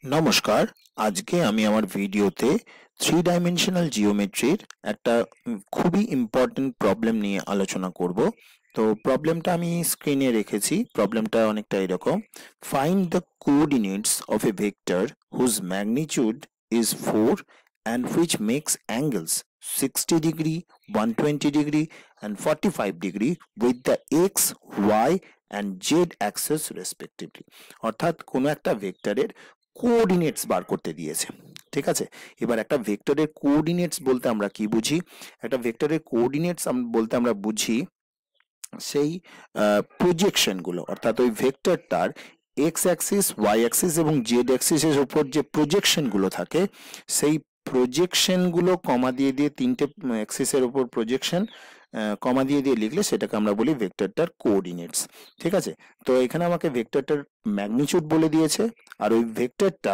নমস্কার। আজকে আমি আমার ভিডিওতে থ্রি ডাইমেনশনাল জিওমেট্রির একটা খুবই ইম্পর্টেন্ট প্রবলেম নিয়ে আলোচনা করব। তো প্রবলেমটা আমি স্ক্রিনে রেখেছি। প্রবলেমটা অনেকটা এরকম: find the coordinates of a vector whose magnitude is 4 and which makes angles 60 degree, 120 degree and 45 degree with the x, y and z axis respectively। অর্থাৎ কোনো একটা ভেক্টরের কোঅর্ডিনেটস বার করতে দিয়েছে। ঠিক আছে, এবার একটা ভেক্টরের কোঅর্ডিনেটস বলতে আমরা কি বুঝি? একটা ভেক্টরের কোঅর্ডিনেটস বলতে আমরা বুঝি সেই প্রজেকশনগুলো, অর্থাৎ ওই ভেক্টরটার এক্স অ্যাক্সিস, ওয়াই অ্যাক্সিস এবং জেড অ্যাক্সিসের উপর যে প্রজেকশনগুলো থাকে, সেই প্রজেকশনগুলো কমা দিয়ে দিয়ে তিনটে অ্যাক্সিসের উপর প্রজেকশন কমা দিয়ে দিয়ে লিখলে সেটাকে আমরা বলি ভেক্টরটার কোঅর্ডিনেটস। ঠিক আছে, তো এখানে আমাকে ভেক্টরটার ম্যাগনিটিউড বলে দিয়েছে, আর ওই ভেক্টরটা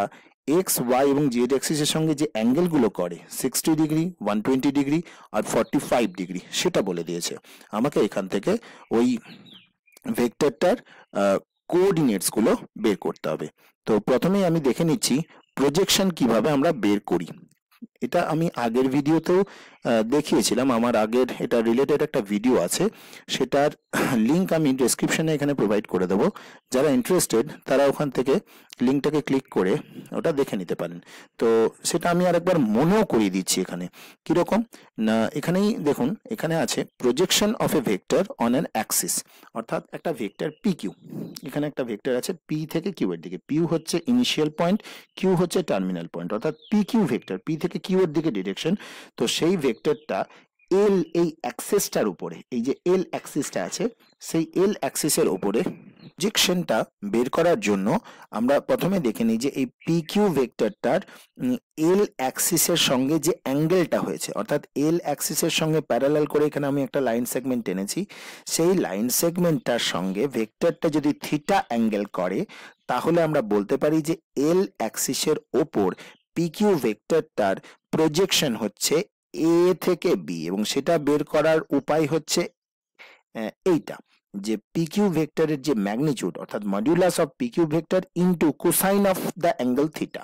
এক্স, ওয়াই এবং জেড অ্যাক্সিসের সঙ্গে যে অ্যাঙ্গেলগুলো করে 60 ডিগ্রি, 120 ডিগ্রি আর 45 ডিগ্রি সেটা বলে দিয়েছে। আমাকে এখান থেকে ওই ভেক্টরটার কোঅর্ডিনেটস গুলো বের করতে হবে। তো প্রথমেই আমি দেখে নিচ্ছি প্রজেকশন কিভাবে আমরা বের করি। এটা আমি আগের ভিডিওতেও দেখিয়েছিলাম। আমার আগের এটা রিলেটেড একটা ভিডিও আছে, সেটার লিংক আমি ডেসক্রিপশনে এখানে প্রোভাইড করে দেবো। যারা ইন্টারেস্টেড তারা ওখান থেকে লিঙ্কটাকে ক্লিক করে ওটা দেখে নিতে পারেন। তো সেটা আমি আরেকবার মনেও করিয়ে দিচ্ছি এখানে। কিরকম না, এখানেই দেখুন, এখানে আছে projection of a vector on an Axis, অর্থাৎ একটা ভেক্টর পি কিউ। এখানে একটা ভেক্টর আছে পি থেকে কিউ এর দিকে। পি হচ্ছে ইনিশিয়াল পয়েন্ট, কিউ হচ্ছে টার্মিনাল পয়েন্ট, অর্থাৎ পি কিউ ভেক্টর, পি থেকে কিউ এর দিকে ডিরেকশন। তো সেই ভেক্টরটা এল এই অ্যাক্সিসটার উপরে, এই যে এল অ্যাক্সিসটা আছে, সেই এল অ্যাক্সিসের উপরে প্রজেকশনটা বের করার জন্য আমরা প্রথমে দেখে নিই যে এই পি কিউ ভেক্টরটার এল অ্যাক্সিসের সঙ্গে যে অ্যাঙ্গেলটা হয়েছে, অর্থাৎ এল অ্যাক্সিসের সঙ্গে প্যারালাল করে এখানে আমি একটা লাইন সেগমেন্ট টেনেছি। সেই লাইন সেগমেন্টটার সঙ্গে ভেক্টরটা যদি থিটা অ্যাঙ্গেল করে, তাহলে আমরা বলতে পারি যে এল অ্যাক্সিসের ওপর পি কিউ ভেক্টরটার প্রজেকশন হচ্ছে এ থেকে বি, এবং সেটা বের করার উপায় হচ্ছে এইটা, যে পিকিউ ভেক্টরের যে ম্যাগনিটিউড, অর্থাৎ modulus of PQ vector into cosine of the angle theta.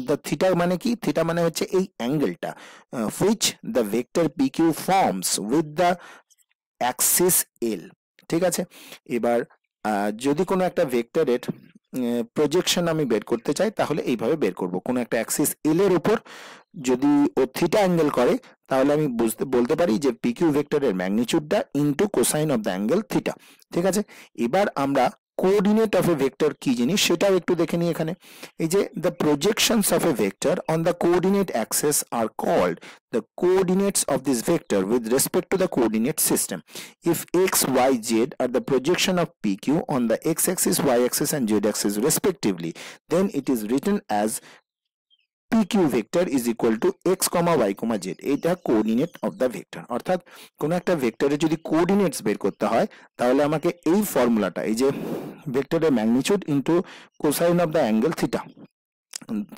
The theta মানে কি? থিটা মানে হচ্ছে এই অ্যাঙ্গেলটা which the vector PQ forms with the axis L. ঠিক আছে, এবার যদি কোনো একটা ভেক্টরের প্রজেকশন আমি বের করতে চাই, তাহলে এইভাবে বের করব। কোনো একটা অ্যাক্সিস এল এর উপর যদি ও থিটা অ্যাঙ্গেল করে, তাহলে আমি বলতে পারি যে পিকিউ ভেক্টরের ম্যাগনিটিউডটা into cosine of the angle theta. ঠিক আছে, এবার আমরা কোঅর্ডিনেট অফ এ ভেক্টর কি জিনিস সেটাও একটু দেখে নিই। এখানে এই যে the projections of a vector on the coordinate axis are called the coordinates of this vector with respect to the coordinate system. If x, y, z are the projection of pq on the x-axis, y-axis and z-axis respectively, then it is written as pq vector is equal to x, y, z. এটা coordinate of the vector. অর্থাৎ কোন একটা ভেক্টরের যদি coordinates বের করতে হয়, তাহলে আমাকে এই ফর্মুলাটা, এই যে ভেক্টরের magnitude into cosine of the angle theta,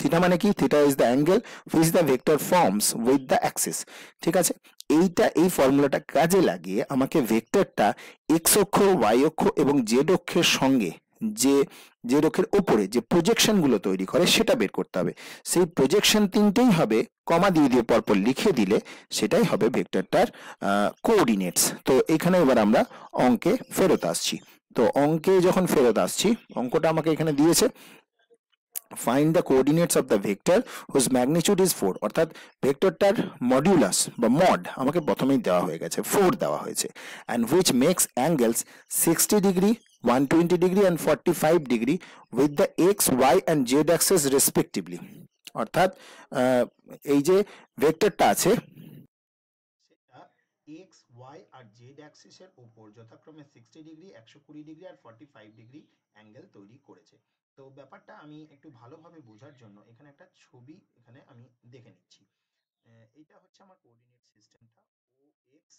theta মানে কি? Theta is the angle which the vector forms with the Axis. ঠিক আছে, এই ফর্মুলাটা কাজে লাগিয়ে আমাকে ভেক্টরটা এক্স অক্ষ, ওয়াই অক্ষ এবং জেড অক্ষের সঙ্গে যে জেড অক্ষের উপরে যে প্রজেকশন গুলো তৈরি করে সেটা বের করতে হবে। সেই প্রজেকশন তিনটেই হবে কমা দিয়ে দিয়ে পরপর লিখে দিলে সেটাই হবে ভেক্টরটার কোঅর্ডিনেটস। তো এখানে এবার আমরা অঙ্কে ফেরত আসছি। তো অঙ্কে যখন ফেরত আসছি, অঙ্কটা আমাকে এখানে দিয়েছে find the coordinates of the vector whose magnitude is 4, অর্থাৎ ভেক্টরটার মডিউলাস বা মড আমাকে প্রথমেই দেওয়া হয়ে গেছে, 4 দেওয়া হয়েছে, and which makes angles 60 degree, 120 degree and 45 degree with the x, y and z axis respectively। অর্থাৎ এই যে ভেক্টরটা আছে সেটা এক্স, ওয়াই আর জেড অ্যাক্সিসের উপর যথাক্রমে 60 ডিগ্রি, 120 ডিগ্রি আর 45 ডিগ্রি অ্যাঙ্গেল তৈরি করেছে। তো ব্যাপারটা আমি একটু ভালোভাবে বোঝার জন্য এখানে একটা ছবি এখানে আমি দেখে নিচ্ছি। এটা হচ্ছে আমার কোঅর্ডিনেট সিস্টেমটা। ও এক্স,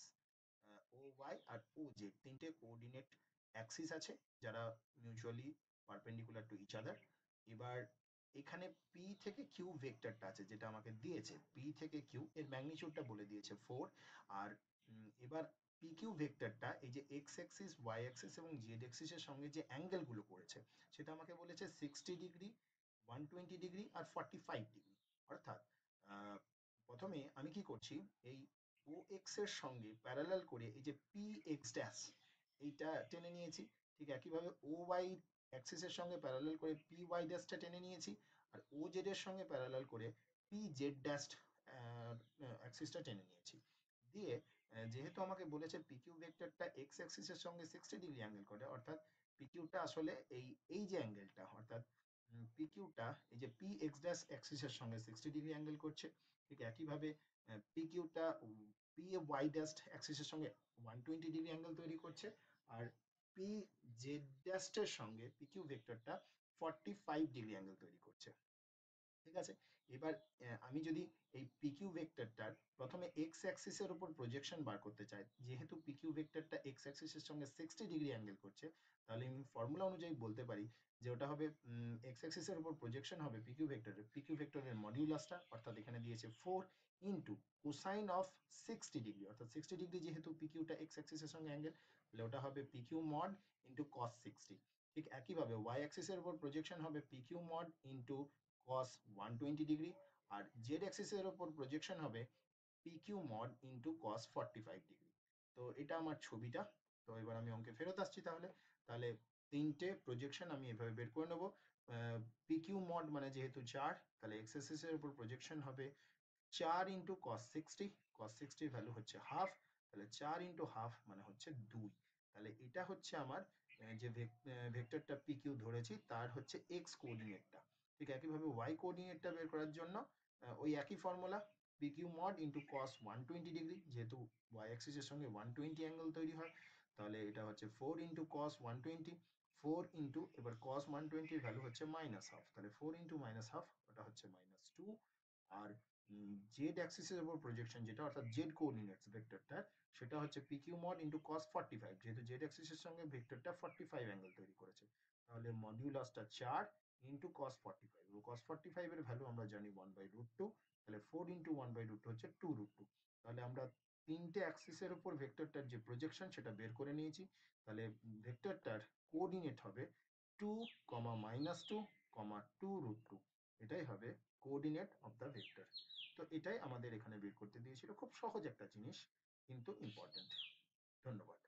ও ওয়াই আর ও জেড, তিনটে কোঅর্ডিনেট অ্যাক্সিস আছে যারা mutually perpendicular to each other. এবার এখানে পি থেকে কিউ ভেক্টরটা আছে যেটা আমাকে দিয়েছে, পি থেকে কিউ এর ম্যাগনিটিউডটা বলে দিয়েছে 4। আর এবার পি কিউ ভেক্টরটা এই যে এক্স অ্যাক্সিস, ওয়াই অ্যাক্সিস এবং জেড অ্যাক্সিসের সঙ্গে যে অ্যাঙ্গেল গুলো করেছে সেটা আমাকে বলেছে 60 ডিগ্রি, 120 ডিগ্রি আর 45 ডিগ্রি। অর্থাৎ আহ, প্রথমে আমি কি করছি, এই ও এক্স এর সঙ্গে প্যারালাল করে এই যে পি এক্স ড্যাশ এইটা টেনে নিয়েছি। ঠিক একইভাবে ও ওয়াই অ্যাক্সিসের সঙ্গে প্যারালাল করে পি ওয়াই ড্যাশটা টেনে নিয়েছি। আর ও জেড এর সঙ্গে প্যারালাল করে পি জেড ড্যাশ অ্যাক্সিসটা টেনে নিয়েছি। দিয়ে যেহেতু আমাকে বলেছে পিকিউ ভেক্টরটা এক্স অ্যাক্সিসের সঙ্গে 60 ডিগ্রি অ্যাঙ্গেল করে, অর্থাৎ পিকিউটা আসলে এই এই যে অ্যাঙ্গেলটা, অর্থাৎ পিকিউটা এই যে পি এক্স ড্যাশ অ্যাক্সিসের সঙ্গে 60 ডিগ্রি অ্যাঙ্গেল করছে। ঠিক একইভাবে পিকিউটা পি ওয়াই ড্যাশ অ্যাক্সিসের সঙ্গে 120 ডিগ্রি অ্যাঙ্গেল তৈরি করছে। আর পি জেড ড্যাশের সঙ্গে পিকিউ ভেক্টরটা 45 ডিগ্রি অ্যাঙ্গেল তৈরি করছে। ঠিক আছে। এবার আমি যদি এই পিকিউ ভেক্টরটার প্রথমে এক্স অ্যাক্সিসের উপর প্রজেকশন বার করতে চাই, যেহেতু পিকিউ ভেক্টরটা এক্স অ্যাক্সিসের সঙ্গে 60 ডিগ্রি অ্যাঙ্গেল করছে, তাহলে আমি ফর্মুলা অনুযায়ী বলতে পারি যে ওটা হবে এক্স অ্যাক্সিসের উপর প্রজেকশন হবে পিকিউ ভেক্টরের মডিউলাসটা, অর্থাৎ এখানে দিয়েছে 4 কোসাইন অফ 60 ডিগ্রি, অর্থাৎ 60 ডিগ্রি যেহেতু পিকিউটা এক্স অ্যাক্সিসের সঙ্গে অ্যাঙ্গেল, তাহলে ওটা হবে পিকিউ মড ইন্টু কস 60। ঠিক একইভাবে ওয়াই অ্যাক্সিসের উপর প্রজেকশন হবে PQ mod into cos 120 degree. আর জেড অ্যাক্সিসের ওপর প্রজেকশন হবে PQ mod into cos 45 degree. তো এটা আমার ছবিটা। তো এবার আমি অঙ্কে ফেরত আসছি। তাহলে তাহলে তিনটে প্রজেকশন আমি এভাবে বের করে নেবো। পিকিউ মড মানে যেহেতু 4, তাহলে এক্স অ্যাক্সিসের উপর প্রজেকশন হবে 4 × cos 60। cos 60 ভ্যালু হচ্ছে হাফ, তাহলে 4 × হাফ মানে হচ্ছে 2। তাহলে এটা হচ্ছে আমার যে ভেক্টরটা পি কিউ ধরেছি তার হচ্ছে এক্স কোঅর্ডিনেটটা। ঠিক একইভাবে ওয়াই কোঅর্ডিনেটটা বের করার জন্য ওই একই formula, P Q mod into cos 120 degree, যেহেতু ওয়াই অ্যাক্সিসের সঙ্গে 120 অ্যাঙ্গেল তৈরি হয়, তাহলে এটা হচ্ছে 4 × cos 120। 4 এবার cos 120 ভ্যালু হচ্ছে মাইনাস হাফ, তাহলে 4 × -হাফ ওটা হচ্ছে -2। আর জেড অ্যাক্সিসের উপর প্রজেকশন যেটা, অর্থাৎ জেড কোঅর্ডিনেটস ভেক্টরটা, সেটা হচ্ছে পিকিউ মড ইন্টু কস 45, যেহেতু জেড অ্যাক্সিসের সঙ্গে ভেক্টরটা 45 অ্যাঙ্গেল তৈরি করেছে। তাহলে মডিউলাসটা 4 ইন্টু কস 45, এবং কস 45 এর ভ্যালু আমরা জানি 1/√2, তাহলে 4 × 1/√2 হচ্ছে 2√2। তাহলে আমরা তিনটে অ্যাক্সিসের উপর ভেক্টরটার যে প্রজেকশন সেটা বের করে নিয়েছি। তাহলে ভেক্টরটার কোঅর্ডিনেট হবে 2, -2, 2√2। এটাই হবে কোঅর্ডিনেট অফ দ্য ভেক্টর। তো এটাই আমাদের এখানে বের করতে দিয়েছিল। খুব সহজ একটা জিনিস, কিন্তু ইম্পর্টেন্ট। ধন্যবাদ।